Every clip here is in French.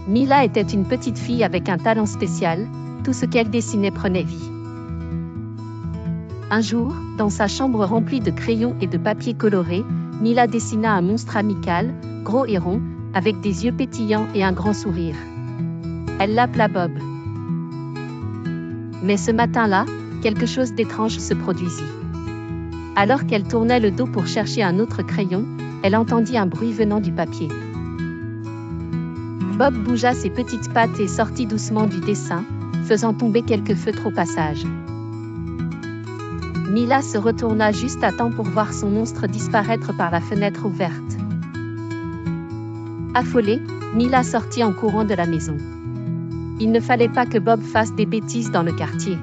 Mila était une petite fille avec un talent spécial, tout ce qu'elle dessinait prenait vie. Un jour, dans sa chambre remplie de crayons et de papier coloré, Mila dessina un monstre amical, gros et rond, avec des yeux pétillants et un grand sourire. Elle l'appela Bob. Mais ce matin-là, quelque chose d'étrange se produisit. Alors qu'elle tournait le dos pour chercher un autre crayon, elle entendit un bruit venant du papier. Bob bougea ses petites pattes et sortit doucement du dessin, faisant tomber quelques feutres au passage. Mila se retourna juste à temps pour voir son monstre disparaître par la fenêtre ouverte. Affolée, Mila sortit en courant de la maison. Il ne fallait pas que Bob fasse des bêtises dans le quartier.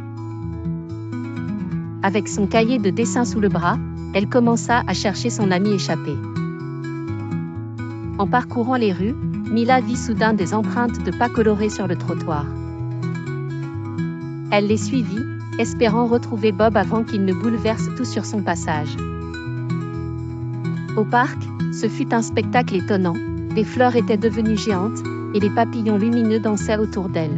Avec son cahier de dessin sous le bras, elle commença à chercher son ami échappé. En parcourant les rues, Mila vit soudain des empreintes de pas colorées sur le trottoir. Elle les suivit, espérant retrouver Bob avant qu'il ne bouleverse tout sur son passage. Au parc, ce fut un spectacle étonnant, les fleurs étaient devenues géantes, et les papillons lumineux dansaient autour d'elle.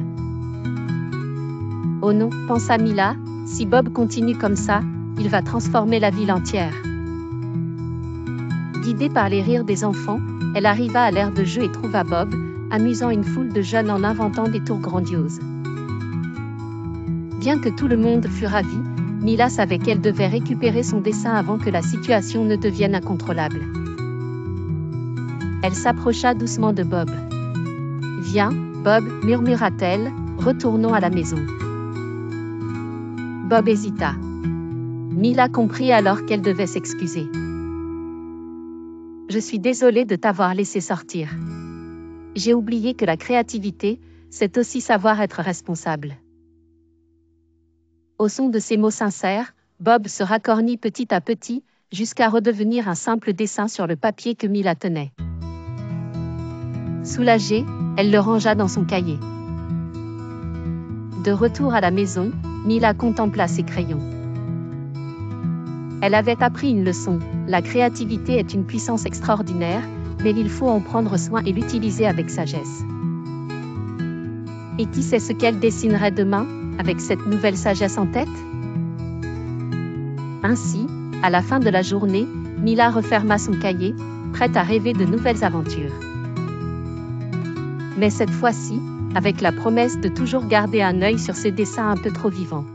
Oh non, pensa Mila, si Bob continue comme ça, il va transformer la ville entière. Guidée par les rires des enfants, elle arriva à l'aire de jeu et trouva Bob, amusant une foule de jeunes en inventant des tours grandioses. Bien que tout le monde fût ravi, Mila savait qu'elle devait récupérer son dessin avant que la situation ne devienne incontrôlable. Elle s'approcha doucement de Bob. « Viens, Bob, murmura-t-elle, retournons à la maison. » Bob hésita. Mila comprit alors qu'elle devait s'excuser. « Je suis désolée de t'avoir laissé sortir. J'ai oublié que la créativité, c'est aussi savoir être responsable. » Au son de ces mots sincères, Bob se racornit petit à petit, jusqu'à redevenir un simple dessin sur le papier que Mila tenait. Soulagée, elle le rangea dans son cahier. De retour à la maison, Mila contempla ses crayons. Elle avait appris une leçon, la créativité est une puissance extraordinaire, mais il faut en prendre soin et l'utiliser avec sagesse. Et qui sait ce qu'elle dessinerait demain, avec cette nouvelle sagesse en tête? Ainsi, à la fin de la journée, Mila referma son cahier, prête à rêver de nouvelles aventures. Mais cette fois-ci, avec la promesse de toujours garder un œil sur ses dessins un peu trop vivants.